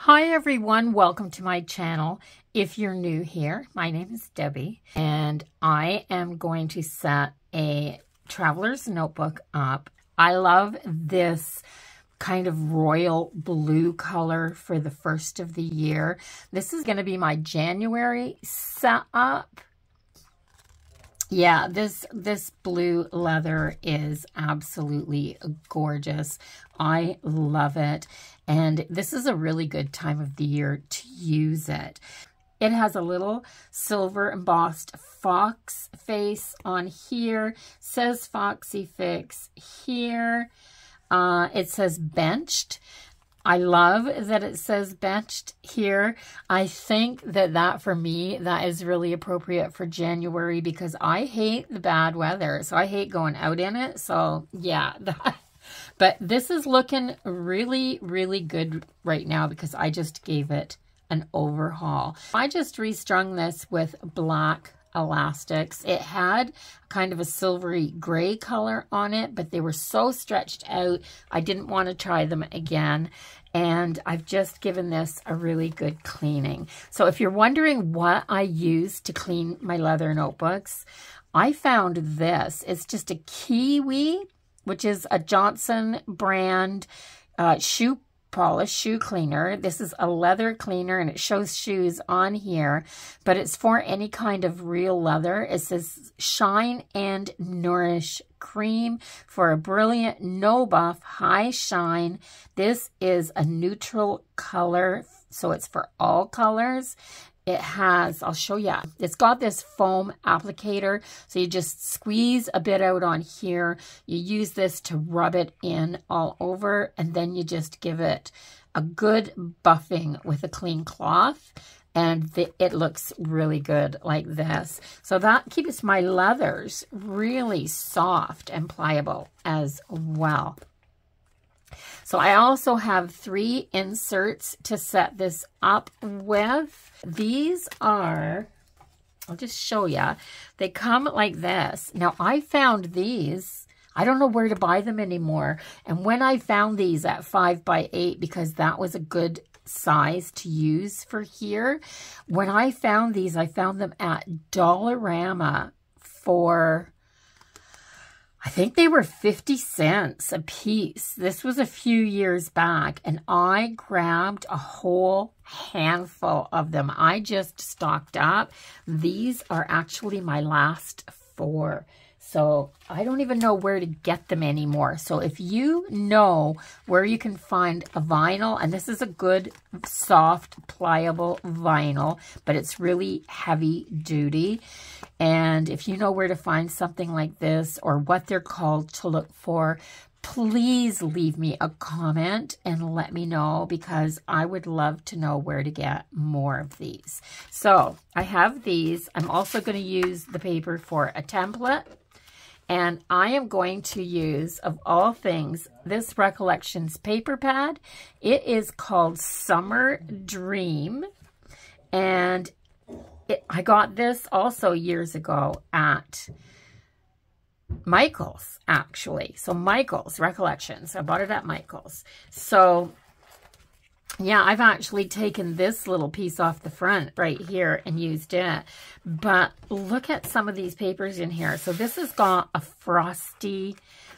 Hi everyone, welcome to my channel. If you're new here, my name is Debbie and I am going to set a traveler's notebook up. I love this kind of royal blue color for the first of the year. This is going to be my January setup. Yeah, this blue leather is absolutely gorgeous. I love it. And this is a really good time of the year to use it. It has a little silver embossed fox face on here. Says Foxy Fix here. It says benched. I love that it says benched here. I think that for me, that is really appropriate for January because I hate the bad weather. So I hate going out in it. So yeah, but this is looking really, really good right now because I just gave it an overhaul. I just restrung this with black elastics. It had kind of a silvery gray color on it, but they were so stretched out, I didn't want to try them again. And I've just given this a really good cleaning. So if you're wondering what I use to clean my leather notebooks, I found this. It's just a Kiwi, which is a Johnson brand shoe polish shoe cleaner. This is a leather cleaner and it shows shoes on here, but it's for any kind of real leather. It says Shine and Nourish Cream for a brilliant no buff high shine. This is a neutral color, so it's for all colors. It has, I'll show you, it's got this foam applicator. So you just squeeze a bit out on here. You use this to rub it in all over. And then you just give it a good buffing with a clean cloth. And it looks really good like this. So that keeps my leathers really soft and pliable as well. So I also have 3 inserts to set this up with. These are, I'll just show you. They come like this. Now I found these, I don't know where to buy them anymore. And when I found these at 5x8, because that was a good size to use for here. When I found these, I found them at Dollarama for, I think they were 50 cents a piece. This was a few years back, and I grabbed a whole handful of them. I just stocked up. These are actually my last 4. So I don't even know where to get them anymore. So if you know where you can find a vinyl, and this is a good, soft, pliable vinyl, but it's really heavy duty. And if you know where to find something like this or what they're called to look for, please leave me a comment and let me know because I would love to know where to get more of these. So I have these. I'm also going to use the paper for a template. And I am going to use, of all things, this Recollections paper pad. It is called Summer Dream. And I got this also years ago at Michael's, actually. So Michael's Recollections. I bought it at Michael's. So yeah, I've actually taken this little piece off the front right here and used it. But look at some of these papers in here. So this has got a frosty,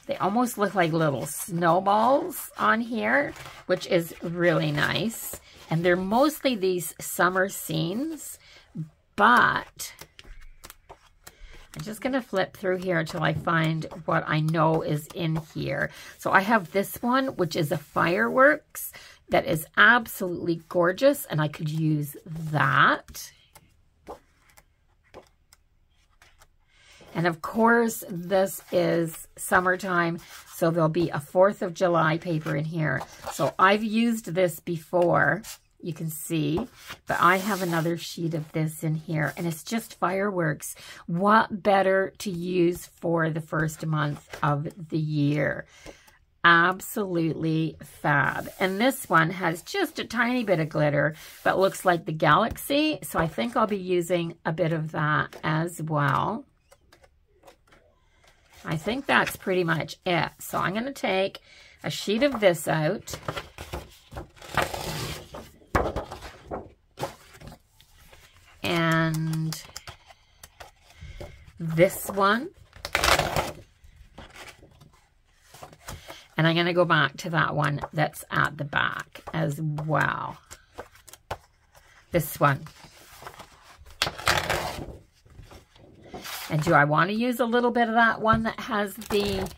they almost look like little snowballs on here, which is really nice. And they're mostly these summer scenes, but I'm just going to flip through here until I find what I know is in here. So I have this one, which is a fireworks that is absolutely gorgeous, and I could use that. And of course, this is summertime, so there'll be a 4th of July paper in here. So I've used this before, you can see, but I have another sheet of this in here, and it's just fireworks. What better to use for the first month of the year? Absolutely fab. And this one has just a tiny bit of glitter, but looks like the galaxy. So I think I'll be using a bit of that as well. I think that's pretty much it. So I'm going to take a sheet of this out. this one. And I'm going to go back to that one that's at the back as well. This one. And do I want to use a little bit of that one that has the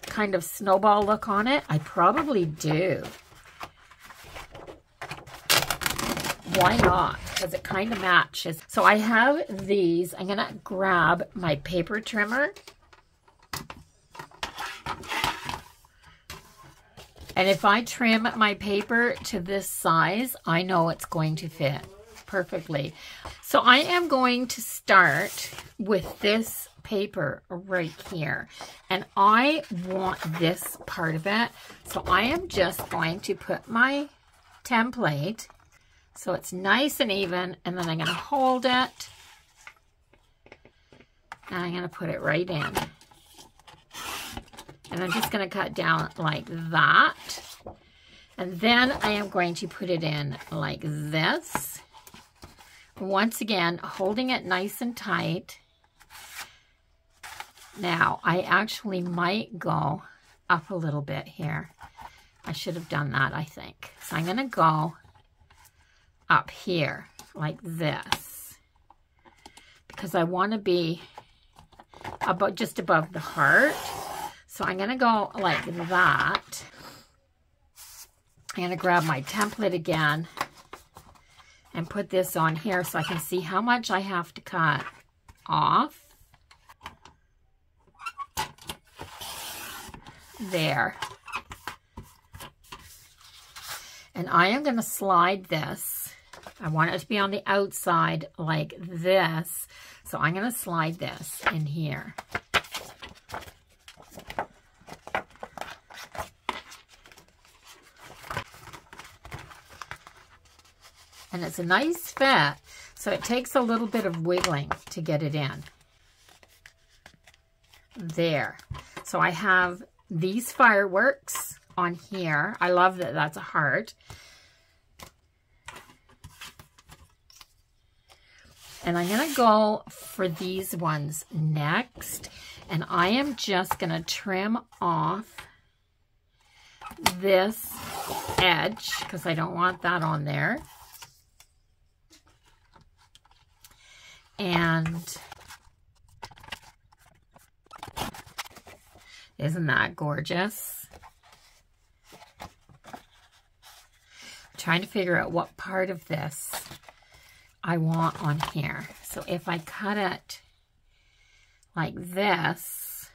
kind of snowball look on it? I probably do. Why not? Because it kind of matches. So I have these. I'm going to grab my paper trimmer. And if I trim my paper to this size, I know it's going to fit perfectly. So I am going to start with this paper right here. And I want this part of it. So I am just going to put my template so it's nice and even. And then I'm going to hold it. And I'm going to put it right in. And I'm just going to cut down like that. And then I am going to put it in like this. Once again, holding it nice and tight. Now, I actually might go up a little bit here. I should have done that, I think. So I'm going to go up here like this. Because I want to be about just above the heart. So I'm going to go like that. I'm going to grab my template again and put this on here so I can see how much I have to cut off. There. And I am going to slide this. I want it to be on the outside like this. So I'm going to slide this in here. And it's a nice fit, so it takes a little bit of wiggling to get it in. There. So I have these fireworks on here. I love that that's a heart. And I'm going to go for these ones next. And I am just going to trim off this edge because I don't want that on there. And isn't that gorgeous? I'm trying to figure out what part of this I want on here. So if I cut it like this,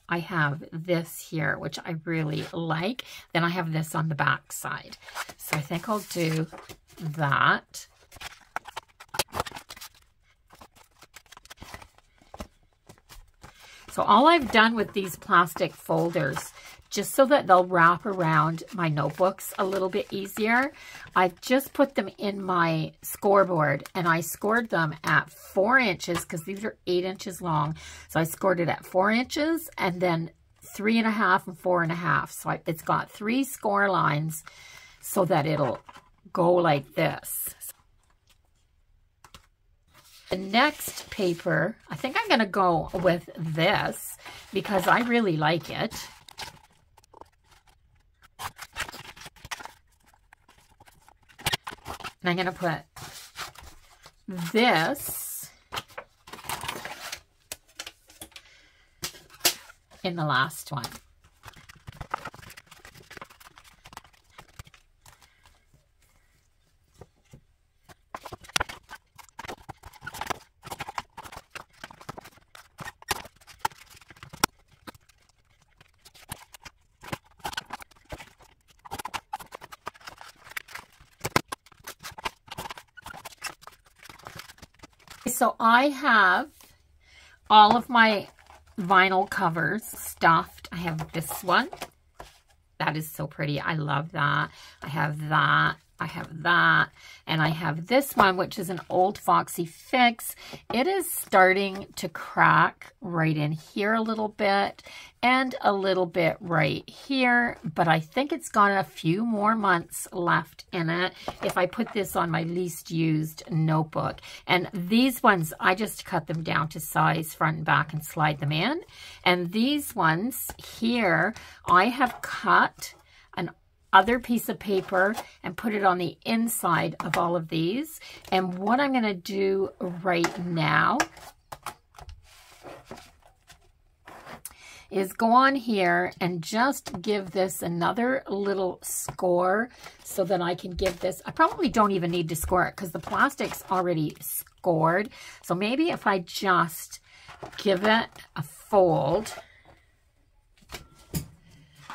I have this here, which I really like. Then I have this on the back side. So I think I'll do that. So all I've done with these plastic folders, just so that they'll wrap around my notebooks a little bit easier, I've just put them in my scoreboard, and I scored them at 4 inches because these are 8 inches long. So I scored it at 4 inches and then 3.5 and 4.5. So it's got 3 score lines so that it'll go like this. The next paper, I think I'm going to go with this because I really like it. And I'm going to put this in the last one. So I have all of my vinyl covers stuffed. I have this one. That is so pretty. I love that. I have that. I have that, and I have this one, which is an Old Foxy Fix. It is starting to crack right in here a little bit and a little bit right here, but I think it's got a few more months left in it if I put this on my least used notebook. And these ones, I just cut them down to size front and back and slide them in. And these ones here, I have cut an other piece of paper and put it on the inside of all of these. And what I'm going to do right now is go on here and just give this another little score so that I can give this, I probably don't even need to score it because the plastic's already scored. So maybe if I just give it a fold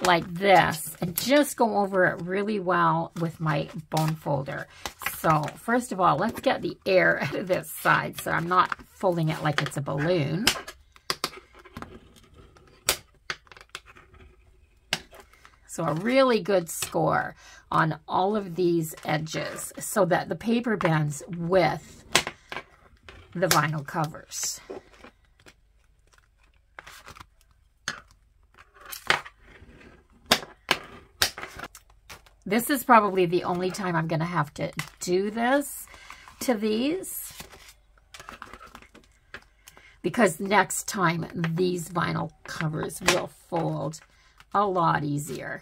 like this and just go over it really well with my bone folder. So first of all, let's get the air out of this side so I'm not folding it like it's a balloon. So a really good score on all of these edges so that the paper bends with the vinyl covers. This is probably the only time I'm going to have to do this to these, because next time these vinyl covers will fold a lot easier.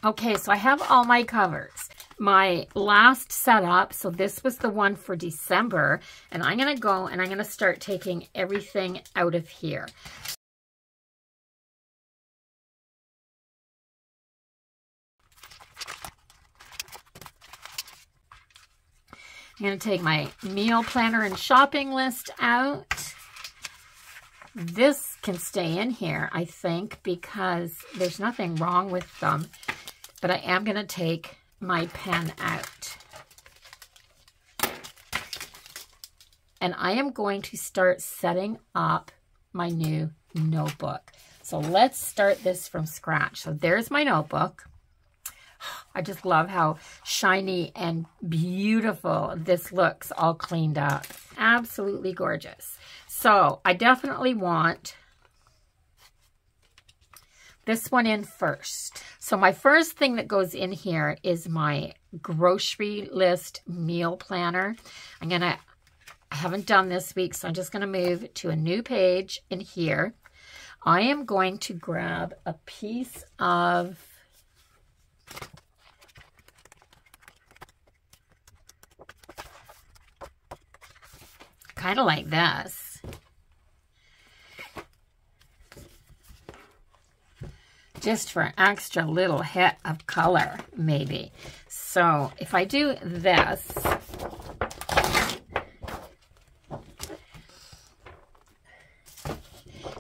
Okay, so I have all my covers. My last setup, so this was the one for December, and I'm going to go and I'm going to start taking everything out of here. I'm going to take my meal planner and shopping list out. This can stay in here, I think, because there's nothing wrong with them. But I am going to take my pen out. And I am going to start setting up my new notebook. So let's start this from scratch. So there's my notebook. I just love how shiny and beautiful this looks, all cleaned up. Absolutely gorgeous. So I definitely want this one in first. So my first thing that goes in here is my grocery list meal planner. I haven't done this week, so I'm just gonna move to a new page in here. I am going to grab a piece of kind of like this. Just for an extra little hit of color, maybe. So if I do this,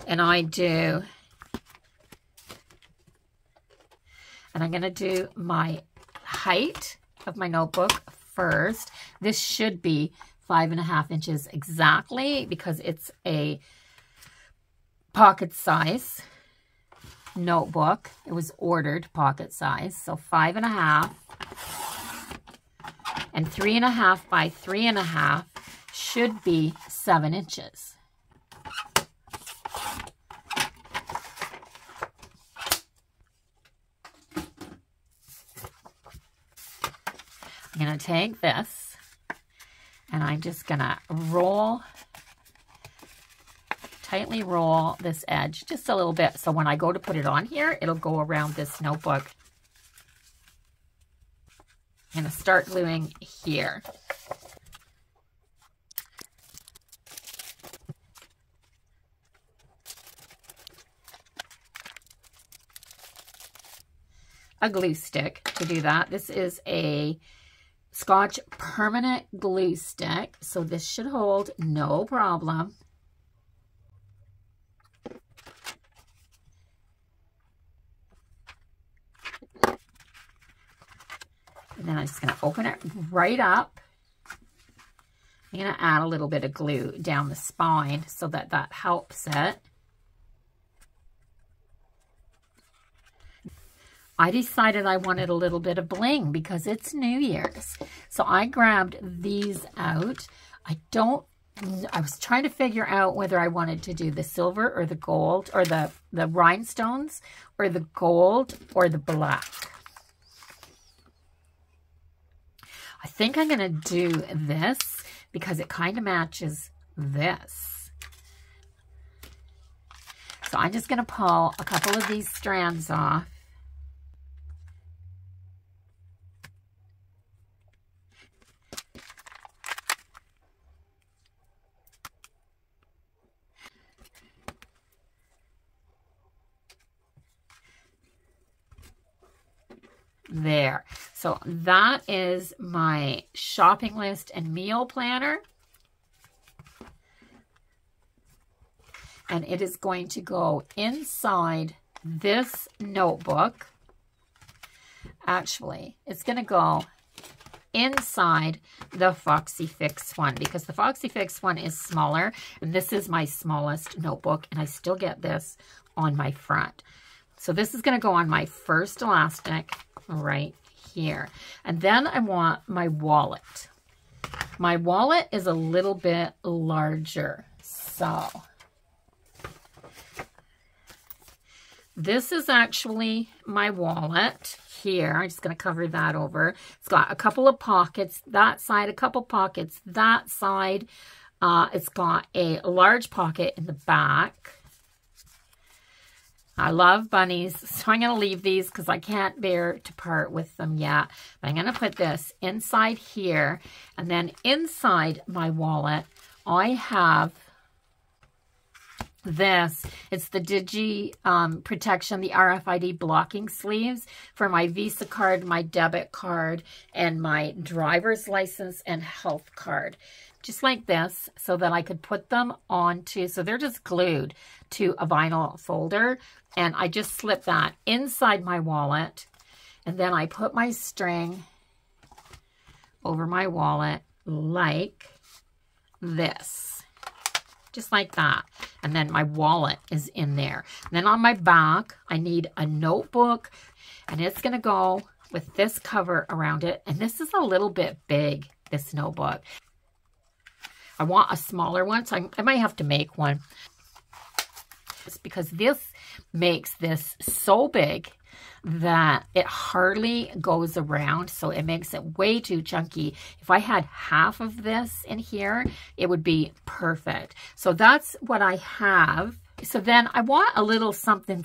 and I'm going to do my height of my notebook first. This should be 5.5 inches exactly because it's a pocket size notebook. It was ordered pocket size, so 5.5 and 3.5 by 3.5 should be 7 inches. I'm going to take this and I'm just going to tightly roll this edge just a little bit. So when I go to put it on here, it'll go around this notebook. I'm going to start gluing here. A glue stick to do that. This is a Scotch permanent glue stick, so this should hold no problem. And then I'm just going to open it right up. I'm going to add a little bit of glue down the spine so that that helps it. I decided I wanted a little bit of bling because it's New Year's. So I grabbed these out. I was trying to figure out whether I wanted to do the silver or the gold, or the rhinestones, or the gold or the black. I think I'm going to do this because it kind of matches this. So I'm just going to pull a couple of these strands off. There. So that is my shopping list and meal planner. And it is going to go inside this notebook. Actually, it's going to go inside the Foxy Fix one because the Foxy Fix one is smaller. And this is my smallest notebook. And I still get this on my front. So this is going to go on my first elastic right here. And then I want my wallet. My wallet is a little bit larger. So this is actually my wallet here. I'm just going to cover that over. It's got a couple of pockets that side, a couple pockets that side. It's got a large pocket in the back. I love bunnies, so I'm going to leave these because I can't bear to part with them yet. But I'm going to put this inside here. And then inside my wallet, I have this. It's the Digi Protection, the RFID blocking sleeves for my Visa card, my debit card, and my driver's license and health card. Just like this, so that I could put them onto, so they're just glued to a vinyl folder. And I just slip that inside my wallet. And then I put my string over my wallet like this. Just like that. And then my wallet is in there. And then on my back, I need a notebook. And it's going to go with this cover around it. And this is a little bit big, this notebook. I want a smaller one, so I might have to make one. It's because this makes this so big that it hardly goes around, so it makes it way too chunky. If I had half of this in here, it would be perfect. So that's what I have. So then I want a little something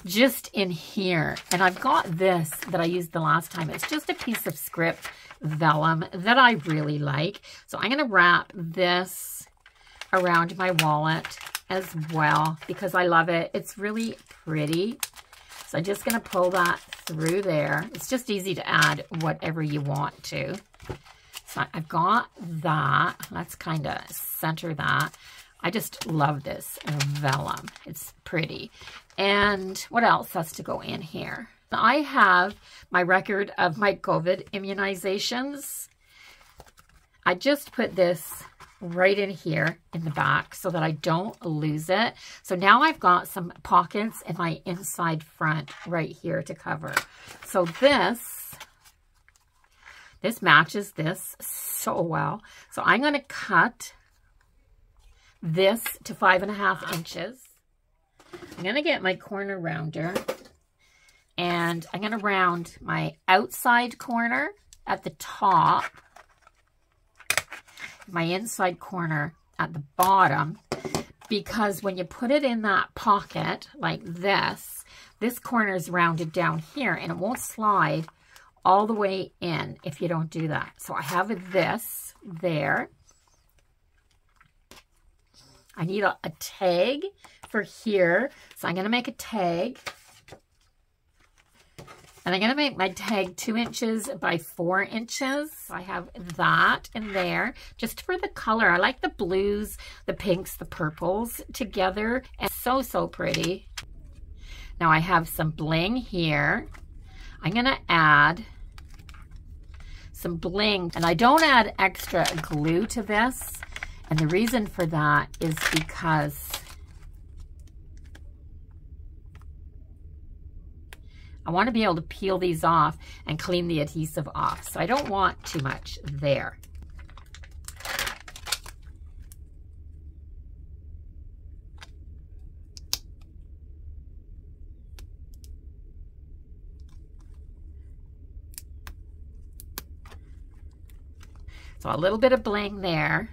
just in here. And I've got this that I used the last time. It's just a piece of script vellum that I really like. So I'm going to wrap this around my wallet as well because I love it. It's really pretty. So I'm just going to pull that through there. It's just easy to add whatever you want to. So I've got that. Let's kind of center that. I just love this vellum. It's pretty. And what else has to go in here? I have my record of my COVID immunizations. I just put this right in here in the back so that I don't lose it. So now I've got some pockets in my inside front right here to cover. So this matches this so well. So I'm going to cut this to 5.5 inches. I'm going to get my corner rounder and I'm going to round my outside corner at the top, my inside corner at the bottom, because when you put it in that pocket like this corner is rounded down here and it won't slide all the way in if you don't do that. So I have this there. I need a tag for here. So I'm going to make a tag. And I'm going to make my tag 2 inches by 4 inches. I have that in there just for the color. I like the blues, the pinks, the purples together. And so, so pretty. Now I have some bling here. I'm going to add some bling. And I don't add extra glue to this. And the reason for that is because I want to be able to peel these off and clean the adhesive off. So I don't want too much there. So a little bit of bling there.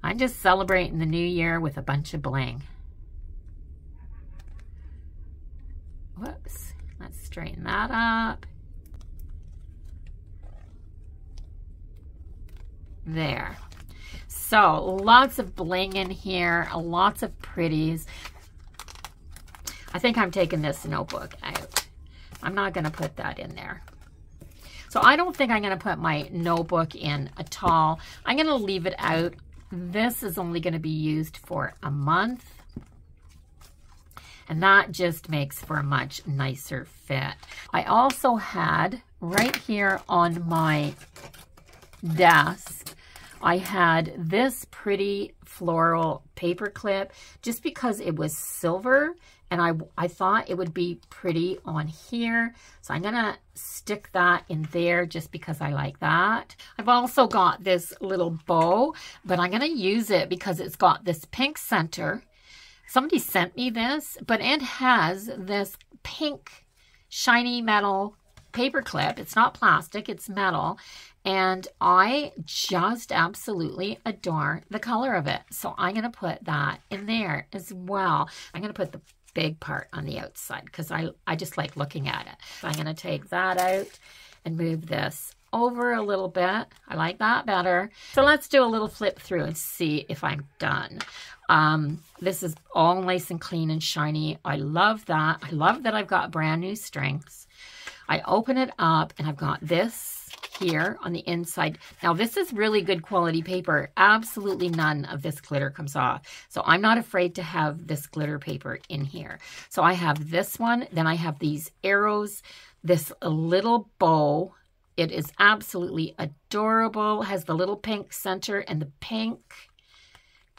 I'm just celebrating the new year with a bunch of bling. Whoops, let's straighten that up. There. So lots of bling in here, lots of pretties. I think I'm taking this notebook out. I'm not going to put that in there. So I don't think I'm going to put my notebook in at all. I'm going to leave it out. This is only going to be used for a month. And that just makes for a much nicer fit. I also had right here on my desk, I had this pretty floral paper clip just because it was silver and I thought it would be pretty on here. So I'm gonna stick that in there just because I like that. I've also got this little bow, but I'm gonna use it because it's got this pink center. Somebody sent me this, but it has this pink shiny metal paper clip. It's not plastic, it's metal. And I just absolutely adore the color of it. So I'm going to put that in there as well. I'm going to put the big part on the outside because I just like looking at it. So I'm going to take that out and move this over a little bit. I like that better. So let's do a little flip through and see if I'm done. This is all nice and clean and shiny. I love that. I love that I've got brand new strings. I open it up and I've got this here on the inside. Now this is really good quality paper. Absolutely none of this glitter comes off. So I'm not afraid to have this glitter paper in here. So I have this one, then I have these arrows, this little bow. It is absolutely adorable. Has the little pink center and the pink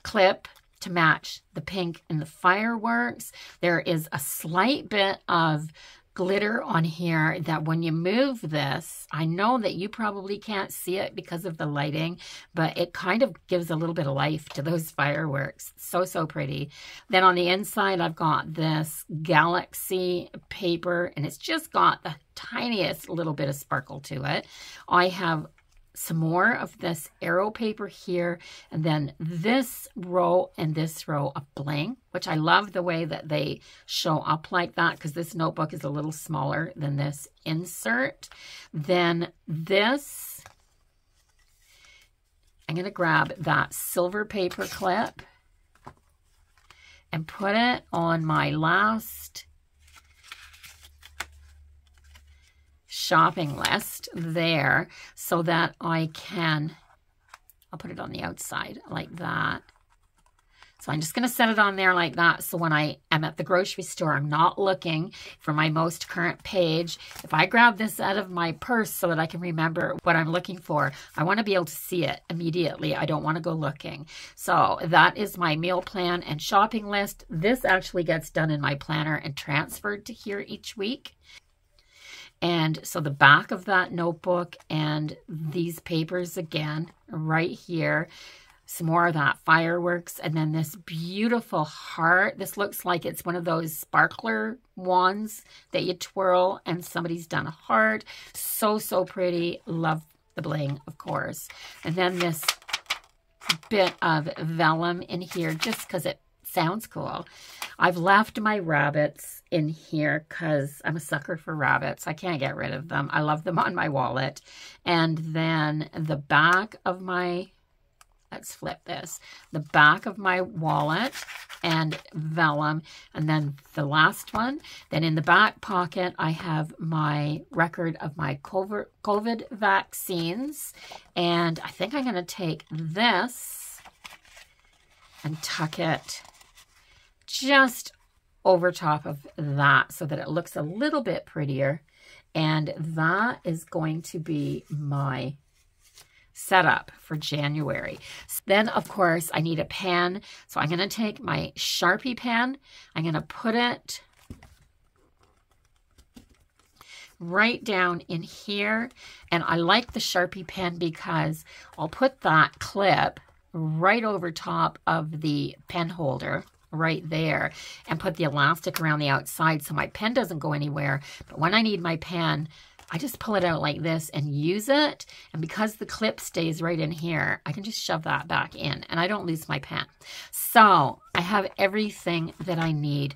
clip to match the pink and the fireworks. There is a slight bit of glitter on here that when you move this, I know that you probably can't see it because of the lighting, but it kind of gives a little bit of life to those fireworks. So, so pretty. Then on the inside, I've got this galaxy paper, and it's just got the tiniest little bit of sparkle to it. I have some more of this arrow paper here, and then this row and this row of bling, which I love the way that they show up like that because this notebook is a little smaller than this insert. Then this, I'm going to grab that silver paper clip and put it on my last shopping list there so that I can, I'll put it on the outside like that. So I'm just going to set it on there like that. So when I am at the grocery store, I'm not looking for my most current page. If I grab this out of my purse so that I can remember what I'm looking for, I want to be able to see it immediately. I don't want to go looking. So that is my meal plan and shopping list. This actually gets done in my planner and transferred to here each week. And so the back of that notebook and these papers again, right here, some more of that fireworks, and then this beautiful heart. This looks like it's one of those sparkler wands that you twirl and somebody's done a heart. So, so pretty. Love the bling, of course. And then this bit of vellum in here just because it sounds cool. I've left my rabbits in here because I'm a sucker for rabbits. I can't get rid of them. I love them on my wallet. And then the back of my, let's flip this, the back of my wallet and vellum. And then the last one, then in the back pocket, I have my record of my COVID vaccines. And I think I'm going to take this and tuck it just over top of that so that it looks a little bit prettier. And that is going to be my setup for January. Then, of course, I need a pen. So I'm going to take my Sharpie pen. I'm going to put it right down in here. And I like the Sharpie pen because I'll put that clip right over top of the pen holder right there and put the elastic around the outside so my pen doesn't go anywhere. But when I need my pen, I just pull it out like this and use it. And because the clip stays right in here, I can just shove that back in and I don't lose my pen. So I have everything that I need.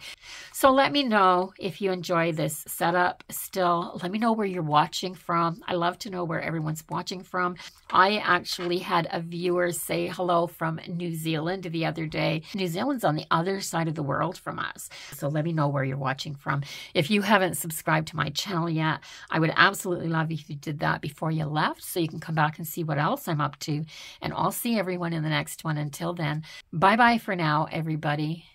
So let me know if you enjoy this setup still. Let me know where you're watching from. I love to know where everyone's watching from. I actually had a viewer say hello from New Zealand the other day. New Zealand's on the other side of the world from us. So let me know where you're watching from. If you haven't subscribed to my channel yet, I would absolutely love if you did that before you left so you can come back and see what else I'm up to. And I'll see everyone in the next one. Until then, bye-bye for now, everybody.